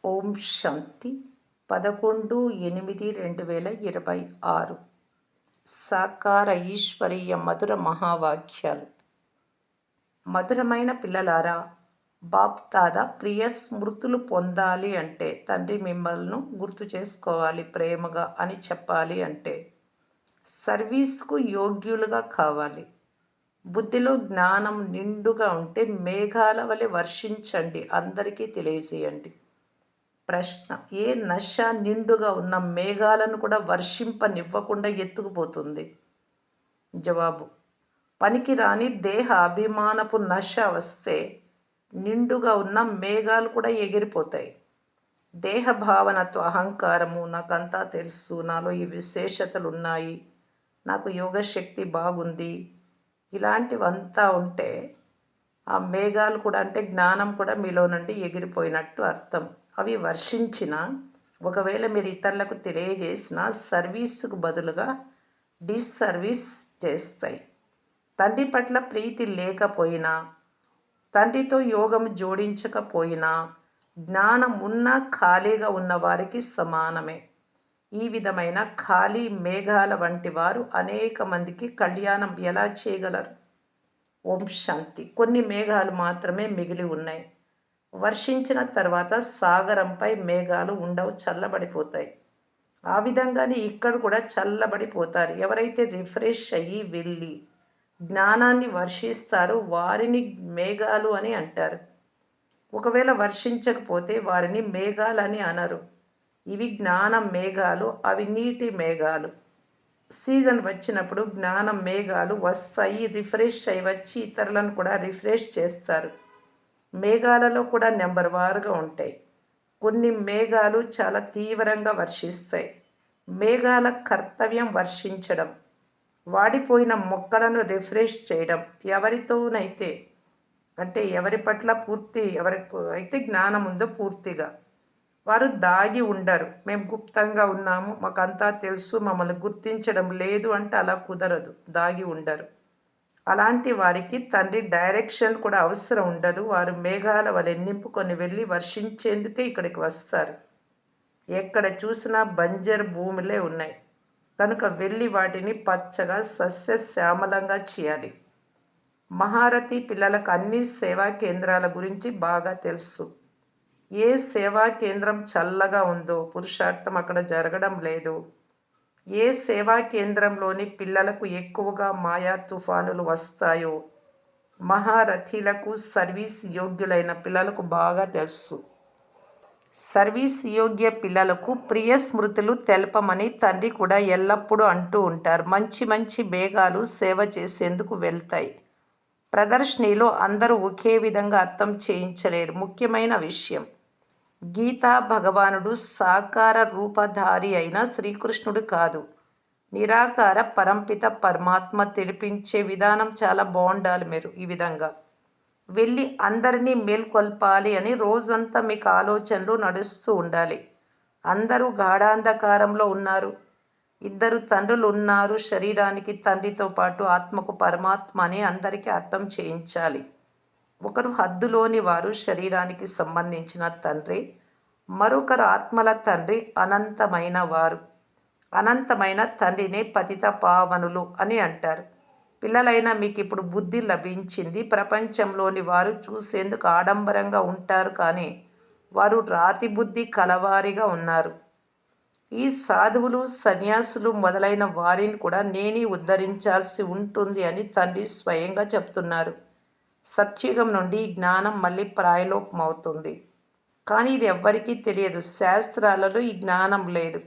ఓం శాంతి 11/8/2026 సాకార ఈశ్వరీయ మధుర మహావాక్యాలు. మధురమైన పిల్లలారా, బాప్ దాదా ప్రియ స్మృతులు పొందాలి అంటే తండ్రి మిమ్మల్ని గుర్తు చేసుకోవాలి ప్రేమగా అని చెప్పాలి అంటే సర్వీస్కు యోగ్యులుగా కావాలి. బుద్ధిలో జ్ఞానం నిండుగా ఉంటే మేఘాల వలె వర్షించండి, అందరికీ తెలియజేయండి. ప్రశ్న: ఏ నశ నిండుగా ఉన్న మేఘాలను కూడా వర్షింపనివ్వకుండా ఎత్తుకుపోతుంది? జవాబు: పనికిరాని దేహ అభిమానపు నశ వస్తే నిండుగా ఉన్న మేఘాలు కూడా ఎగిరిపోతాయి. దేహ భావనతో అహంకారము, నాకంతా తెలుసు, నాలో ఈ విశేషతలు ఉన్నాయి, నాకు యోగశక్తి బాగుంది, ఇలాంటివంతా ఉంటే ఆ మేఘాలు కూడా అంటే జ్ఞానం కూడా మీలో నుండి ఎగిరిపోయినట్టు అర్థం. అవి వర్షించిన ఒకవేళ మీరు ఇతరులకు తెలియజేసిన సర్వీసుకు బదులుగా డిస్సర్వీస్ చేస్తాయి. తండ్రి పట్ల ప్రీతి లేకపోయినా, తండ్రితో యోగం జోడించకపోయినా, జ్ఞానం ఉన్నా ఖాళీగా ఉన్న వారికి సమానమే. ఈ విధమైన ఖాళీ మేఘాల వంటి వారు అనేక మందికి కళ్యాణం ఎలా చేయగలరు? ఓం శాంతి. కొన్ని మేఘాలు మాత్రమే మిగిలి ఉన్నాయి. వర్షించిన తర్వాత సాగరంపై మేఘాలు ఉండవు, చల్లబడిపోతాయి. ఆ విధంగానే ఇక్కడ కూడా చల్లబడిపోతారు. ఎవరైతే రిఫ్రెష్ అయ్యి వెళ్ళి జ్ఞానాన్ని వర్షిస్తారో వారిని మేఘాలు అని అంటారు. ఒకవేళ వర్షించకపోతే వారిని మేఘాలని అనరు. ఇవి జ్ఞాన మేఘాలు, అవి నీటి మేఘాలు. సీజన్ వచ్చినప్పుడు జ్ఞానం మేఘాలు వస్తాయి, రిఫ్రెష్ అయి వచ్చి ఇతరులను కూడా రిఫ్రెష్ చేస్తారు. మేఘాలలో కూడా నెంబర్ వారుగా ఉంటాయి. కొన్ని మేఘాలు చాలా తీవ్రంగా వర్షిస్తాయి. మేఘాల కర్తవ్యం వర్షించడం, వాడిపోయిన మొక్కలను రిఫ్రెష్ చేయడం. ఎవరితోనైతే అంటే ఎవరి పట్ల ఎవరికి అయితే జ్ఞానం ఉందో పూర్తిగా వారు దాగి ఉండరు. మేము గుప్తంగా ఉన్నాము, మాకంతా తెలుసు, మమ్మల్ని గుర్తించడం లేదు అంటే అలా కుదరదు, దాగి ఉండరు. అలాంటి వారికి తండ్రి డైరెక్షన్ కూడా అవసరం ఉండదు. వారు మేఘాల వలె నింపుకొని వెళ్ళి వర్షించేందుకే ఇక్కడికి వస్తారు. ఎక్కడ చూసినా బంజరు భూములే ఉన్నాయి కనుక వెళ్ళి వాటిని పచ్చగా సస్యశ్యామలంగా చేయాలి. మహారథి పిల్లలకు అన్ని సేవా కేంద్రాల గురించి బాగా తెలుసు. ఏ సేవా కేంద్రం చల్లగా ఉందో పురుషార్థం అక్కడ జరగడం లేదు. ఏ సేవా కేంద్రంలోని పిల్లలకు ఎక్కువగా మాయా తుఫానులు వస్తాయో మహారథీలకు, సర్వీస్ యోగ్యులైన పిల్లలకు బాగా తెలుసు. సర్వీస్ యోగ్య పిల్లలకు ప్రియ స్మృతులు తెలపమని తండ్రి కూడా ఎల్లప్పుడూ అంటూ ఉంటారు. మంచి మంచి మేఘాలు సేవ చేసేందుకు వెళ్తాయి. ప్రదర్శనలో అందరూ ఒకే విధంగా అర్థం చేయించలేరు. ముఖ్యమైన విషయం, గీతా భగవానుడు సాకార రూపధారి అయిన శ్రీకృష్ణుడు కాదు, నిరాకార పరంపిత పరమాత్మ. తెలిపించే విధానం చాలా బాగుండాలి. మీరు ఈ విధంగా వెళ్ళి అందరినీ మేల్కొల్పాలి అని రోజంతా మీకు ఆలోచనలు నడుస్తూ ఉండాలి. అందరూ గాఢాంధకారంలో ఉన్నారు. ఇద్దరు తండ్రులు ఉన్నారు శరీరానికి, తండ్రితో పాటు ఆత్మకు పరమాత్మ అని అందరికీ అర్థం చేయించాలి. ఒకరు హద్దులోని వారు, శరీరానికి సంబంధించిన తండ్రి. మరొకరు ఆత్మల తండ్రి, అనంతమైన వారు. అనంతమైన తండ్రినే పతిత పావనులు అని అంటారు. పిల్లలైనా మీకు ఇప్పుడు బుద్ధి లభించింది. ప్రపంచంలోని వారు చూసేందుకు ఆడంబరంగా ఉంటారు, కానీ వారు రాతి బుద్ధి కలవారిగా ఉన్నారు. ఈ సాధువులు, సన్యాసులు మొదలైన వారిని కూడా నేనే ఉద్ధరించాల్సి ఉంటుంది అని తండ్రి స్వయంగా చెప్తున్నారు. సత్యుగం నుండి ఈ జ్ఞానం మళ్ళీ ప్రాయలోపమవుతుంది, కానీ ఇది ఎవ్వరికీ తెలియదు. శాస్త్రాలలో ఈ జ్ఞానం లేదు.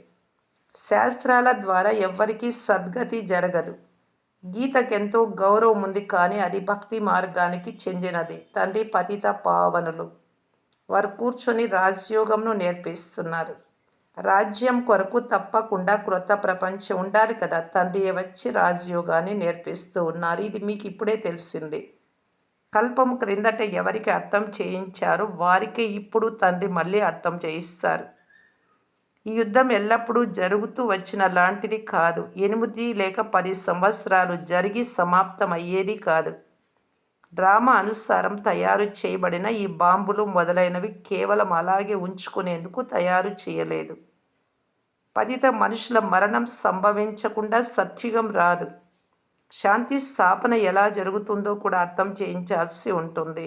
శాస్త్రాల ద్వారా ఎవ్వరికీ సద్గతి జరగదు. గీతకెంతో గౌరవం ఉంది, కానీ అది భక్తి మార్గానికి చెందినది. తండ్రి పతిత పావనులు. వారు కూర్చొని రాజయోగంను నేర్పిస్తున్నారు. రాజ్యం కొరకు తప్పకుండా క్రొత్త ప్రపంచం ఉండాలి కదా. తండ్రి వచ్చి రాజయోగాన్ని నేర్పిస్తూ ఉన్నారు. ఇది మీకు ఇప్పుడే తెలిసింది. కల్పం క్రిందట ఎవరికి అర్థం చేయించారో వారికే ఇప్పుడు తండ్రి మళ్ళీ అర్థం చేయిస్తారు. ఈ యుద్ధం ఎల్లప్పుడూ జరుగుతూ వచ్చిన లాంటిది కాదు. 8 లేక 10 సంవత్సరాలు జరిగి సమాప్తం అయ్యేది కాదు. డ్రామా అనుసారం తయారు చేయబడిన ఈ బాంబులు మొదలైనవి కేవలం అలాగే ఉంచుకునేందుకు తయారు చేయలేదు. పతిత మనుషుల మరణం సంభవించకుండా సత్యుగం రాదు. శాంతి స్థాపన ఎలా జరుగుతుందో కూడా అర్థం చేయించాల్సి ఉంటుంది.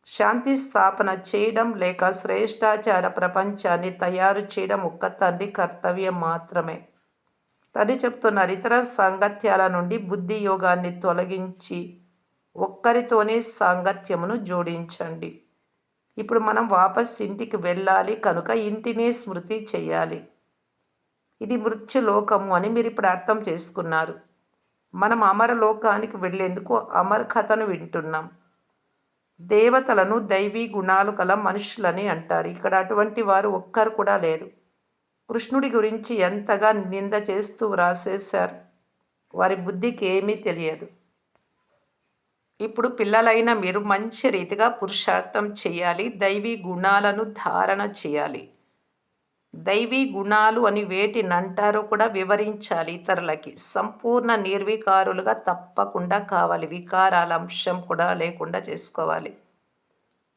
శాంతి స్థాపన చేయడం లేక శ్రేష్టాచార ప్రపంచాన్ని తయారు చేయడం ఒక్క తండ్రి కర్తవ్యం మాత్రమే. తండ్రి చెప్తున్నారు, ఇతర సాంగత్యాల నుండి బుద్ధి యోగాన్ని తొలగించి ఒక్కరితోనే సాంగత్యమును జోడించండి. ఇప్పుడు మనం వాపస్ ఇంటికి వెళ్ళాలి కనుక ఇంటినే స్మృతి చేయాలి. ఇది మృత్యులోకము అని మీరు ఇప్పుడు అర్థం చేసుకున్నారు. మనం అమరలోకానికి వెళ్ళేందుకు అమర కథను వింటున్నాం. దేవతలను దైవీ గుణాలు గల మనుషులని అంటారు. ఇక్కడ అటువంటి వారు ఒక్కరు కూడా లేరు. కృష్ణుడి గురించి ఎంతగా నింద చేస్తూ వ్రాసేశారు. వారి బుద్ధికి ఏమీ తెలియదు. ఇప్పుడు పిల్లలైన మీరు మంచి రీతిగా పురుషార్థం చేయాలి. దైవీ గుణాలను ధారణ చేయాలి. దైవీ గుణాలు అని వేటినంటారో కూడా వివరించాలి ఇతరులకి. సంపూర్ణ నిర్వికారులుగా తప్పకుండా కావాలి. వికారాల అంశం కూడా లేకుండా చేసుకోవాలి.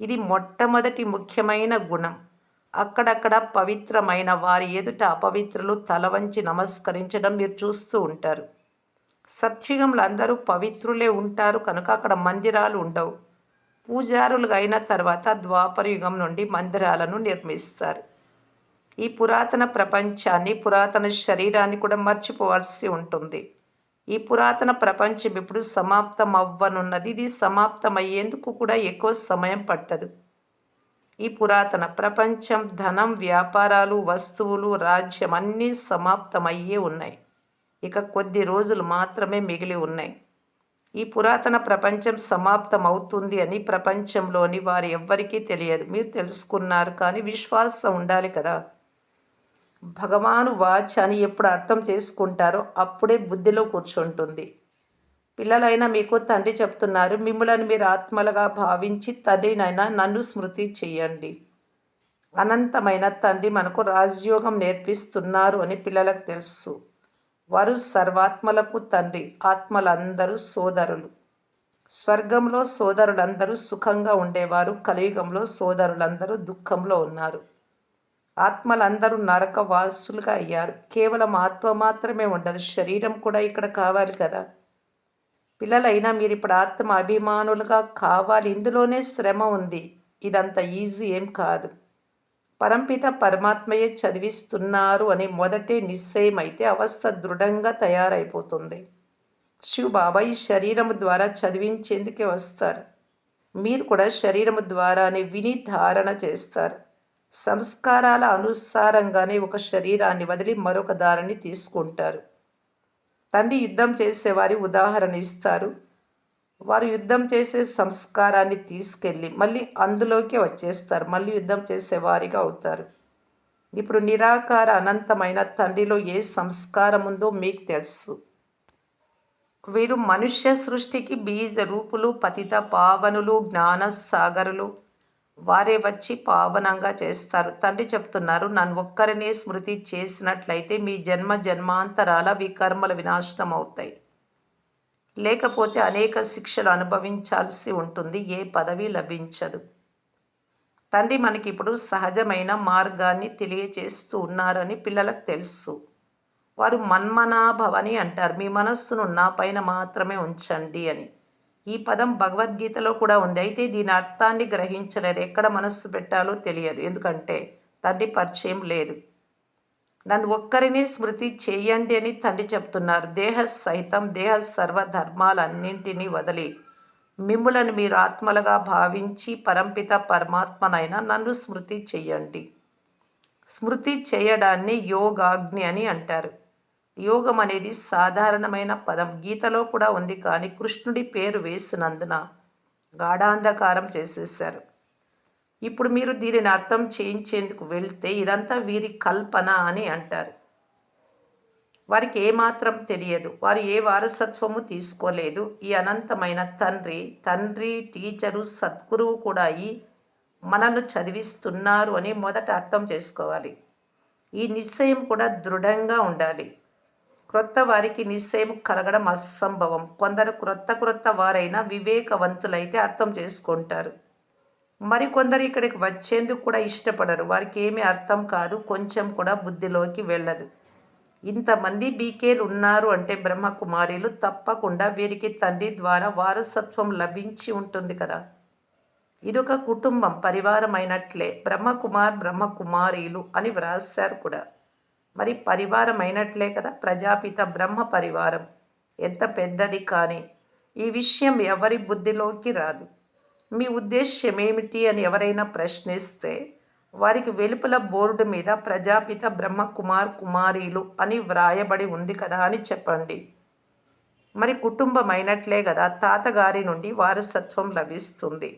ఇది మొట్టమొదటి ముఖ్యమైన గుణం. అక్కడక్కడ పవిత్రమైన వారి ఎదుట అపవిత్రులు తల వంచి నమస్కరించడం మీరు చూస్తూ ఉంటారు. సత్యుగంలో అందరూ పవిత్రులే ఉంటారు కనుక అక్కడ మందిరాలు ఉండవు. పూజారులుగా అయిన తర్వాత ద్వాపరయుగం నుండి మందిరాలను నిర్మిస్తారు. ఈ పురాతన ప్రపంచాన్ని, పురాతన శరీరాన్ని కూడా మర్చిపోవాల్సి ఉంటుంది. ఈ పురాతన ప్రపంచం ఇప్పుడు సమాప్తం అవ్వనున్నది. ఇది సమాప్తమయ్యేందుకు కూడా ఎక్కువ సమయం పట్టదు. ఈ పురాతన ప్రపంచం, ధనం, వ్యాపారాలు, వస్తువులు, రాజ్యం అన్నీ సమాప్తమయ్యే ఉన్నాయి. ఇక కొద్ది రోజులు మాత్రమే మిగిలి ఉన్నాయి. ఈ పురాతన ప్రపంచం సమాప్తం అవుతుంది అని ప్రపంచంలోని వారు ఎవ్వరికీ తెలియదు. మీరు తెలుసుకున్నారు, కానీ విశ్వాసం ఉండాలి కదా. భగవాను వాచ్ అని ఎప్పుడు అర్థం చేసుకుంటారో అప్పుడే బుద్ధిలో కూర్చుంటుంది. పిల్లలైనా మీకు తండ్రి చెప్తున్నారు, మిమ్మల్ని మీరు ఆత్మలుగా భావించి తండ్రినైనా నన్ను స్మృతి చెయ్యండి. అనంతమైన తండ్రి మనకు రాజయోగం నేర్పిస్తున్నారు అని పిల్లలకు తెలుసు. వారు సర్వాత్మలకు తండ్రి. ఆత్మలందరూ సోదరులు. స్వర్గంలో సోదరులందరూ సుఖంగా ఉండేవారు. కలియుగంలో సోదరులందరూ దుఃఖంలో ఉన్నారు. ఆత్మలందరూ నరకవాసులుగా అయ్యారు. కేవలం ఆత్మ మాత్రమే ఉండదు, శరీరం కూడా ఇక్కడ కావాలి కదా. పిల్లలైనా మీరు ఇప్పుడు ఆత్మ అభిమానులుగా కావాలి. ఇందులోనే శ్రమ ఉంది. ఇదంత ఈజీ ఏం కాదు. పరంపిత పరమాత్మయే చదివిస్తున్నారు అని మొదటే నిశ్చయం అయితే అవస్థ దృఢంగా తయారైపోతుంది. శివ బాబా ఈ శరీరము ద్వారా చదివించేందుకే వస్తారు. మీరు కూడా శరీరము ద్వారానే విని ధారణ చేస్తారు. సంస్కారాల అనుసారంగానే ఒక శరీరాన్ని వదిలి మరొక దారిని తీసుకుంటారు. తండ్రి యుద్ధం చేసేవారి ఉదాహరణ ఇస్తారు. వారు యుద్ధం చేసే సంస్కారాన్ని తీసుకెళ్ళి మళ్ళీ అందులోకే వచ్చేస్తారు. మళ్ళీ యుద్ధం చేసేవారిగా అవుతారు. ఇప్పుడు నిరాకార అనంతమైన తండ్రిలో ఏ సంస్కారం ఉందో మీకు తెలుసు. వీరు మనుష్య సృష్టికి బీజ రూపులు, పతిత పావనులు, జ్ఞాన సాగరులు. వారే వచ్చి పావనంగా చేస్తారు. తండ్రి చెప్తున్నారు, నన్ను ఒక్కరినే స్మృతి చేసినట్లయితే మీ జన్మ జన్మాంతరాల వికర్మల వినాశనం అవుతాయి. లేకపోతే అనేక శిక్షలు అనుభవించాల్సి ఉంటుంది. ఏ పదవి లభించదు. తండ్రి మనకి ఇప్పుడు సహజమైన మార్గాన్ని తెలియచేస్తూ ఉన్నారని పిల్లలకు తెలుసు. వారు మన్మనాభవని అంటారు. మీ మనస్సును నా పైన మాత్రమే ఉంచండి అని. ఈ పదం భగవద్గీతలో కూడా ఉంది. అయితే దీని అర్థాన్ని గ్రహించలేరు. ఎక్కడ మనస్సు పెట్టాలో తెలియదు. ఎందుకంటే తండ్రి పరిచయం లేదు. నన్ను ఒక్కరిని స్మృతి చేయండి అని తండ్రి చెప్తున్నారు. దేహ సహితం దేహ సర్వధర్మాలన్నింటినీ వదిలి మిమ్ములను మీరు ఆత్మలుగా భావించి పరంపిత పరమాత్మనైనా నన్ను స్మృతి చెయ్యండి. స్మృతి చేయడాన్ని యోగాగ్ని అని అంటారు. యోగం అనేది సాధారణమైన పదం. గీతలో కూడా ఉంది, కానీ కృష్ణుడి పేరు వేసినందున గాఢాంధకారం చేసేశారు. ఇప్పుడు మీరు దీనిని అర్థం చేయించేందుకు వెళ్తే ఇదంతా వీరి కల్పన అని అంటారు. వారికి ఏమాత్రం తెలియదు. వారు ఏ వారసత్వము తీసుకోలేదు. ఈ అనంతమైన తండ్రి టీచరు, సద్గురువు కూడా అయి మనల్ని చదివిస్తున్నారు అని మొదట అర్థం చేసుకోవాలి. ఈ నిశ్చయం కూడా దృఢంగా ఉండాలి. క్రొత్త వారికి నిశ్చయం కలగడం అసంభవం. కొందరు క్రొత్త క్రొత్త వారైనా వివేకవంతులైతే అర్థం చేసుకుంటారు. మరికొందరు ఇక్కడికి వచ్చేందుకు కూడా ఇష్టపడరు. వారికి ఏమీ అర్థం కాదు, కొంచెం కూడా బుద్ధిలోకి వెళ్ళదు. ఇంతమంది బీకేలు ఉన్నారు అంటే బ్రహ్మకుమారీలు, తప్పకుండా వీరికి తండ్రి ద్వారా వారసత్వం లభించి ఉంటుంది కదా. ఇదొక కుటుంబం, పరివారం అయినట్లే. బ్రహ్మకుమారీలు అని వ్రాశారు కూడా. మరి పరివారం అయినట్లే కదా. ప్రజాపిత బ్రహ్మ పరివారం ఎంత పెద్దది, కానీ ఈ విషయం ఎవరి బుద్ధిలోకి రాదు. మీ ఉద్దేశ్యం ఏమిటి అని ఎవరైనా ప్రశ్నిస్తే వారికి వెలుపల బోర్డు మీద ప్రజాపిత కుమారీలు అని వ్రాయబడి ఉంది కదా అని చెప్పండి. మరి కుటుంబం అయినట్లే కదా, తాతగారి నుండి వారసత్వం లభిస్తుంది.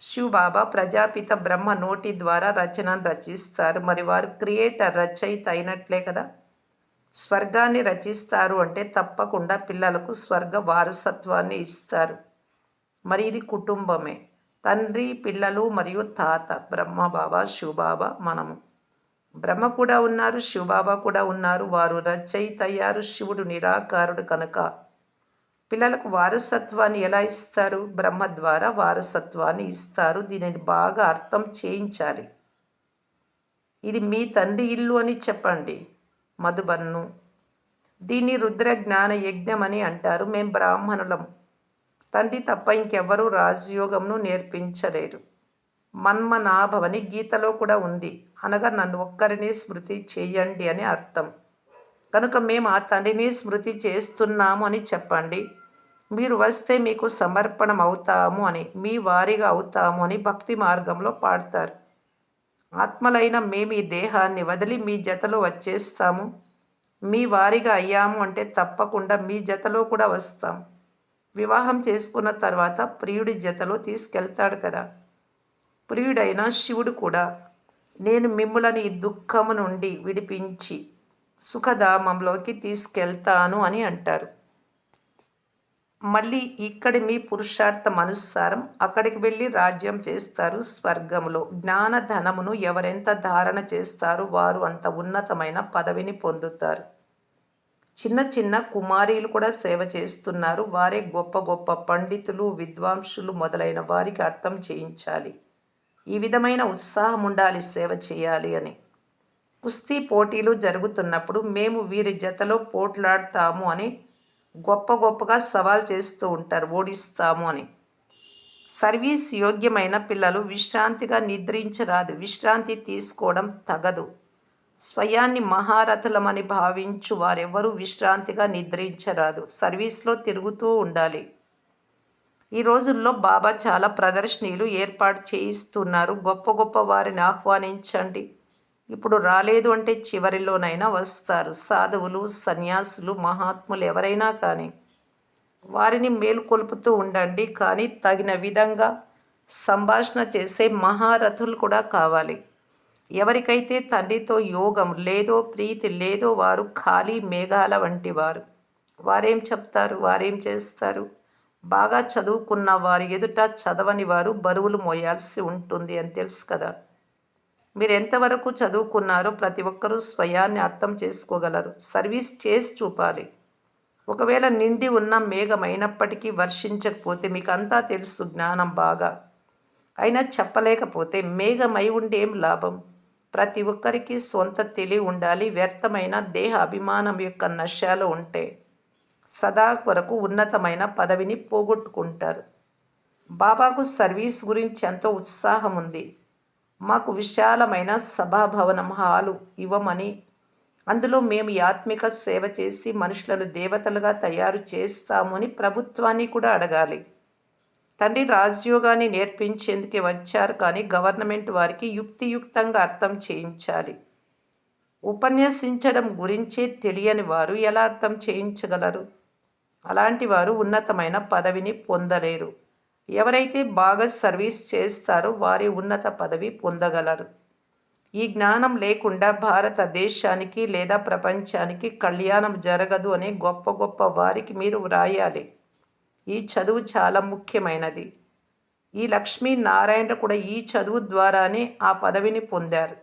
శివబాబా ప్రజాపిత బ్రహ్మ నోటి ద్వారా రచనను రచిస్తారు. మరి వారు క్రియేటర్, రచయిత అయినట్లే కదా. స్వర్గాన్ని రచిస్తారు అంటే తప్పకుండా పిల్లలకు స్వర్గ వారసత్వాన్ని ఇస్తారు. మరి ఇది కుటుంబమే. తండ్రి, పిల్లలు మరియు తాత, బ్రహ్మబాబా, శివబాబా, మనము. బ్రహ్మ కూడా ఉన్నారు, శివబాబా కూడా ఉన్నారు. వారు రచయిత అయ్యారు. శివుడు నిరాకారుడు కనుక పిల్లలకు వారసత్వాన్ని ఎలా ఇస్తారు? బ్రహ్మ ద్వారా వారసత్వాన్ని ఇస్తారు. దీనిని బాగా అర్థం చేయించాలి. ఇది మీ తండ్రి ఇల్లు అని చెప్పండి. మధుబన్ను. దీన్ని రుద్ర జ్ఞాన యజ్ఞం అని అంటారు. మేం బ్రాహ్మణులం. తండ్రి తప్ప ఇంకెవ్వరూ రాజయోగంను నేర్పించలేరు. మన్మనాభవని గీతలో కూడా ఉంది. అనగా నన్ను ఒక్కరిని స్మృతి చేయండి అని అర్థం. కనుక మేము ఆ తండ్రిని స్మృతి చేస్తున్నాము అని చెప్పండి. మీరు వస్తే మీకు సమర్పణం అవుతాము అని, మీ వారిగా అవుతాము అని భక్తి మార్గంలో పాడతారు. ఆత్మలైన మేము ఈ దేహాన్ని వదిలి మీ జతలో వచ్చేస్తాము. మీ వారిగా అయ్యాము అంటే తప్పకుండా మీ జతలో కూడా వస్తాం. వివాహం చేసుకున్న తర్వాత ప్రియుడి జతలో తీసుకెళ్తాడు కదా. ప్రియుడైన శివుడు కూడా నేను మిమ్ములని ఈ దుఃఖము నుండి విడిపించి సుఖధామంలోకి తీసుకెళ్తాను అని అంటారు. మళ్ళీ ఇక్కడి మీ పురుషార్థం అనుసారం అక్కడికి వెళ్ళి రాజ్యం చేస్తారు స్వర్గంలో. జ్ఞానధనమును ఎవరెంత ధారణ చేస్తారో వారు అంత ఉన్నతమైన పదవిని పొందుతారు. చిన్న చిన్న కుమారీలు కూడా సేవ చేస్తున్నారు. వారే గొప్ప గొప్ప పండితులు, విద్వాంసులు మొదలైన వారికి అర్థం చేయించాలి. ఈ విధమైన ఉత్సాహం ఉండాలి సేవ చేయాలి అని. కుస్తీ పోటీలు జరుగుతున్నప్పుడు మేము వీరి జతలో పోట్లాడతాము అని గొప్ప గొప్పగా సవాల్ చేస్తూ ఉంటారు, ఓడిస్తాము అని. సర్వీస్ యోగ్యమైన పిల్లలు విశ్రాంతిగా నిద్రించరాదు. విశ్రాంతి తీసుకోవడం తగదు. స్వయాన్ని మహారథులమని భావించు వారెవరూ విశ్రాంతిగా నిద్రించరాదు. సర్వీస్లో తిరుగుతూ ఉండాలి. ఈ రోజుల్లో బాబా చాలా ప్రదర్శనలు ఏర్పాటు చేయిస్తున్నారు. గొప్ప గొప్ప వారిని ఆహ్వానించండి. ఇప్పుడు రాలేదు అంటే చివరిలోనైనా వస్తారు. సాధువులు, సన్యాసులు, మహాత్ములు ఎవరైనా కానీ వారిని మేలుకొల్పుతూ ఉండండి. కానీ తగిన విధంగా సంభాషణ చేసే మహారథులు కూడా కావాలి. ఎవరికైతే తండ్రితో యోగం లేదో, ప్రీతి లేదో వారు ఖాళీ మేఘాల వంటి వారు. వారేం చెప్తారు, వారేం చేస్తారు? బాగా చదువుకున్న వారి ఎదుట చదవని వారు బరువులు మోయాల్సి ఉంటుంది అని తెలుసు కదా. మీరు ఎంతవరకు చదువుకున్నారో ప్రతి ఒక్కరూ స్వయాన్ని అర్థం చేసుకోగలరు. సర్వీస్ చేసి చూపాలి. ఒకవేళ నిండి ఉన్న మేఘమైనప్పటికీ వర్షించకపోతే మీకు అంతా తెలుసు, జ్ఞానం బాగా అయినా చెప్పలేకపోతే మేఘమై ఉండి ఏం లాభం? ప్రతి ఒక్కరికి సొంత తెలివి ఉండాలి. వ్యర్థమైన దేహ అభిమానం యొక్క నశాలు ఉంటే సదా కొరకు ఉన్నతమైన పదవిని పోగొట్టుకుంటారు. బాబాకు సర్వీస్ గురించి ఎంతో ఉత్సాహం ఉంది. మాకు విశాలమైన సభాభవనం హాలు ఇవ్వమని, అందులో మేము ఆత్మిక సేవ చేసి మనుషులను దేవతలుగా తయారు చేస్తామని ప్రభుత్వాన్ని కూడా అడగాలి. తండ్రి రాజయోగాన్ని నేర్పించేందుకే వచ్చారు, కానీ గవర్నమెంట్ వారికి యుక్తియుక్తంగా అర్థం చేయించాలి. ఉపన్యసించడం గురించే తెలియని వారు ఎలా అర్థం చేయించగలరు? అలాంటి వారు ఉన్నతమైన పదవిని పొందలేరు. ఎవరైతే బాగా సర్వీస్ చేస్తారో వారి ఉన్నత పదవి పొందగలరు. ఈ జ్ఞానం లేకుండా భారతదేశానికి లేదా ప్రపంచానికి కళ్యాణం జరగదు అనే గొప్ప గొప్ప వారికి మీరు వ్రాయాలి. ఈ చదువు చాలా ముఖ్యమైనది. ఈ లక్ష్మీనారాయణ కూడా ఈ చదువు ద్వారానే ఆ పదవిని పొందారు.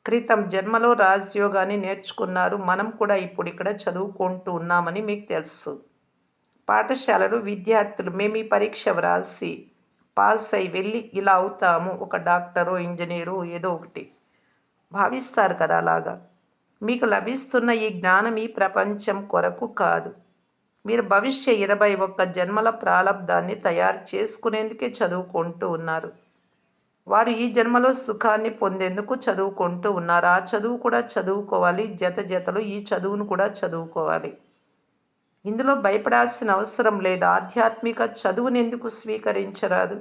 క్రితం జన్మలో రాజయోగాన్ని నేర్చుకున్నారు. మనం కూడా ఇప్పుడు ఇక్కడ చదువుకుంటూ ఉన్నామని మీకు తెలుసు. పాఠశాలలు విద్యార్థులు మేము ఈ పరీక్ష వ్రాసి పాస్ అయి వెళ్ళి ఇలా అవుతాము, ఒక డాక్టరో ఇంజనీరో ఏదో ఒకటి భావిస్తారు కదా. అలాగా మీకు లభిస్తున్న ఈ జ్ఞానం ఈ ప్రపంచం కొరకు కాదు. మీరు భవిష్య 21 జన్మల ప్రాలబ్ధాన్ని తయారు చేసుకునేందుకే చదువుకుంటూ ఉన్నారు. వారు ఈ జన్మలో సుఖాన్ని పొందేందుకు చదువుకుంటూ ఉన్నారు. ఆ చదువు కూడా చదువుకోవాలి, జతలు ఈ చదువును కూడా చదువుకోవాలి. ఇందులో భయపడాల్సిన అవసరం లేదు. ఆధ్యాత్మిక చదువుని ఎందుకు స్వీకరించరాదు?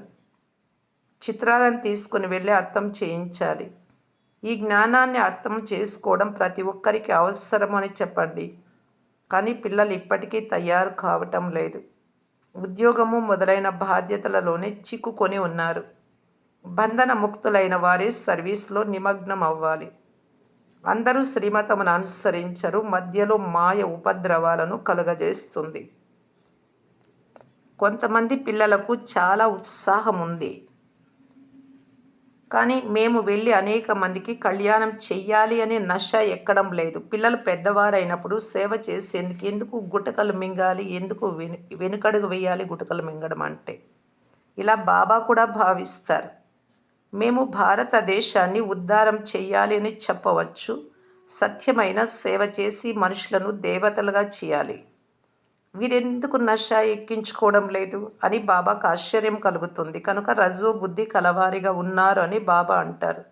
చిత్రాలను తీసుకుని వెళ్ళి అర్థం చేయించాలి. ఈ జ్ఞానాన్ని అర్థం చేసుకోవడం ప్రతి ఒక్కరికి అవసరం అని చెప్పండి. కానీ పిల్లలు ఇప్పటికీ తయారు కావటం లేదు. ఉద్యోగము మొదలైన బాధ్యతలలోనే చిక్కుకొని ఉన్నారు. బంధన ముక్తులైన వారే సర్వీస్లో నిమగ్నం అవ్వాలి. అందరూ శ్రీమతమును అనుసరించరు. మధ్యలో మాయ ఉపద్రవాలను కలుగజేస్తుంది. కొంతమంది పిల్లలకు చాలా ఉత్సాహం ఉంది, కానీ మేము వెళ్ళి అనేక మందికి కళ్యాణం చెయ్యాలి అనే నష ఎక్కడం లేదు. పిల్లలు పెద్దవారైనప్పుడు సేవ చేసేందుకు ఎందుకు గుటకలు మింగాలి, ఎందుకు వెనుకడుగు వేయాలి గుటకలు మింగడం అంటే? ఇలా బాబా కూడా భావిస్తారు. మేము భారతదేశాన్ని ఉద్ధారం చెయ్యాలి అని చెప్పవచ్చు. సత్యమైన సేవ చేసి మనుషులను దేవతలుగా చేయాలి. వీరెందుకు నష ఎక్కించుకోవడం లేదు అని బాబాకు ఆశ్చర్యం కలుగుతుంది. కనుక రజో బుద్ధి కలవారిగా ఉన్నారు అని బాబా అంటారు.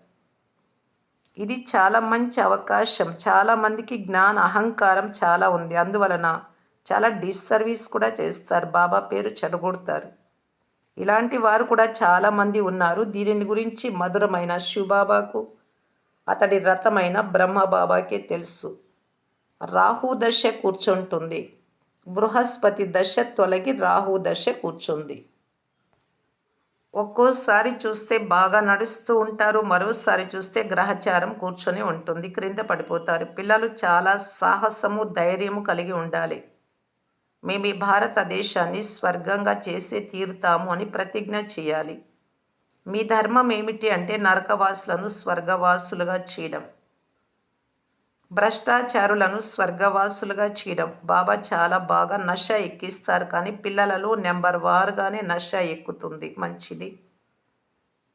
ఇది చాలా మంచి అవకాశం. చాలామందికి జ్ఞాన అహంకారం చాలా ఉంది. అందువలన చాలా డిస్సర్వీస్ కూడా చేస్తారు, బాబా పేరు చెడగొడతారు. ఇలాంటి వారు కూడా చాలామంది ఉన్నారు. దీనిని గురించి మధురమైన శివబాబాకు, అతడి రథమైన బ్రహ్మబాబాకే తెలుసు. రాహు దశ కూర్చుంటుంది. బృహస్పతి దశ తొలగి రాహు దశ కూర్చుంది. ఒక్కోసారి చూస్తే బాగా నడుస్తూ ఉంటారు, మరోసారి చూస్తే గ్రహచారం కూర్చొని ఉంటుంది, క్రింద పడిపోతారు. పిల్లలు చాలా సాహసము ధైర్యము కలిగి ఉండాలి. మేము ఈ భారతదేశాన్ని స్వర్గంగా చేసే తీరుతాము అని ప్రతిజ్ఞ చేయాలి. మీ ధర్మం ఏమిటి అంటే నరకవాసులను స్వర్గవాసులుగా చేయడం, భ్రష్టాచారులను స్వర్గవాసులుగా చేయడం. బాబా చాలా బాగా నష ఎక్కిస్తారు, కానీ పిల్లలలో నెంబర్ వారుగానే నష ఎక్కుతుంది. మంచిది.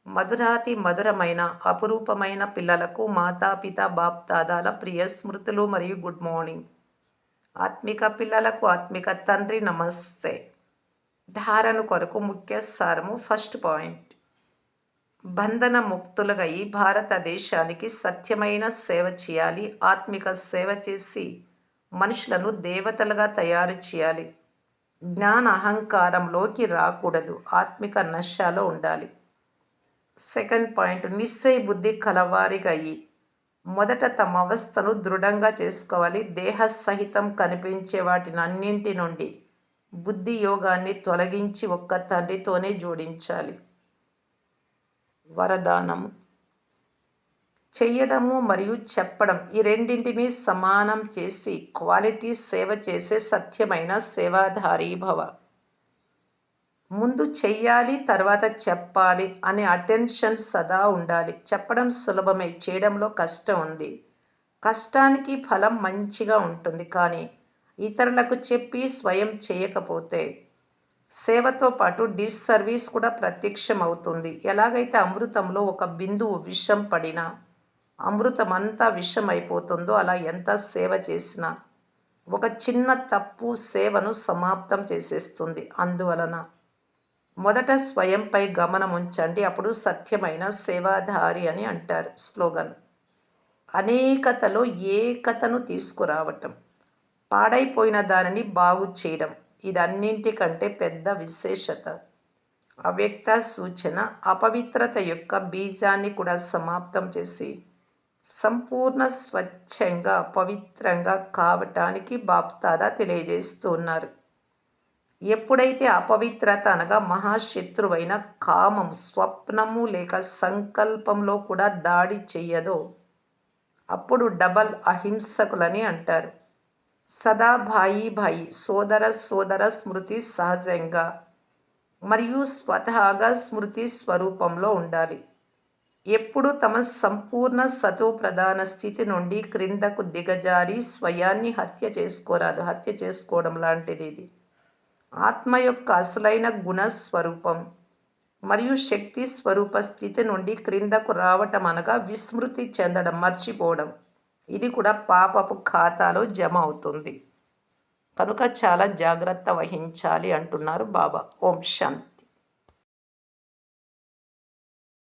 మధురాతి మధురమైన అపురూపమైన పిల్లలకు మాతాపిత బాప్దాదాల ప్రియ స్మృతులు మరియు గుడ్ మార్నింగ్. ఆత్మిక పిల్లలకు ఆత్మిక తండ్రి నమస్తే. ధారణ కొరకు ముఖ్య సారము. ఫస్ట్ పాయింట్, బంధన ముక్తులుగా ఈ భారతదేశానికి సత్యమైన సేవ చేయాలి. ఆత్మిక సేవ చేసి మనుషులను దేవతలుగా తయారు చేయాలి. జ్ఞాన అహంకారంలోకి రాకూడదు. ఆత్మిక నశలో ఉండాలి. సెకండ్ పాయింట్, నిశ్చయ బుద్ధి కలవారిగా మొదట తమ అవస్థను దృఢంగా చేసుకోవాలి. దేహ సహితం కనిపించే వాటిని అన్నింటి నుండి బుద్ధి యోగాన్ని తొలగించి ఒక్క తండ్రితోనే జోడించాలి. వరదానము, చెయ్యడము మరియు చెప్పడం ఈ రెండింటినీ సమానం చేసి క్వాలిటీ సేవ చేసే సత్యమైన సేవాధారీ భవ. ముందు చెయ్యాలి, తర్వాత చెప్పాలి అనే అటెన్షన్ సదా ఉండాలి. చెప్పడం సులభమే, చేయడంలో కష్టం ఉంది. కష్టానికి ఫలం మంచిగా ఉంటుంది, కానీ ఇతరులకు చెప్పి స్వయం చేయకపోతే సేవతో పాటు డిస్సర్వీస్ కూడా ప్రత్యక్షం అవుతుంది. ఎలాగైతే అమృతంలో ఒక బిందువు విషం పడినా అమృతమంతా విషం అయిపోతుందో, అలా ఎంత సేవ చేసినా ఒక చిన్న తప్పు సేవను సమాప్తం చేసేస్తుంది. అందువలన మొదట స్వయంపై గమనం ఉంచండి, అప్పుడు సత్యమైన సేవాధారి అని అంటారు. స్లోగన్, అనేకతలో ఏకతను తీసుకురావటం, పాడైపోయిన దానిని బాగు చేయడం, ఇది అన్నింటికంటే పెద్ద విశేషత. అవ్యక్త సూచన, అపవిత్రత యొక్క బీజాన్ని కూడా సమాప్తం చేసి సంపూర్ణ స్వచ్ఛంగా పవిత్రంగా కావటానికి బాప్దాదా తెలియజేస్తూ ఉన్నారు. ఎప్పుడైతే అపవిత్రత అనగా మహాశత్రువైన కామం స్వప్నము లేక సంకల్పంలో కూడా దాడి చెయ్యదో, అప్పుడు డబల్ అహింసకులని అంటారు. సదా భాయి భాయి సోదర సోదర స్మృతి సహజంగా మరియు స్వతహాగా స్మృతి స్వరూపంలో ఉండాలి. ఎప్పుడు తమ సంపూర్ణ సతోప్రధాన స్థితి నుండి క్రిందకు దిగజారి స్వయాన్ని హత్య చేసుకోవడం లాంటిది ఇది. ఆత్మ యొక్క అసలైన గుణస్వరూపం మరియు శక్తి స్వరూప స్థితి నుండి క్రిందకు రావటం అనగా విస్మృతి చెందడం, మర్చిపోవడం. ఇది కూడా పాపపు ఖాతాలో జమ అవుతుంది. కనుక చాలా జాగ్రత్త వహించాలి అంటున్నారు బాబా. ఓం శాంతి.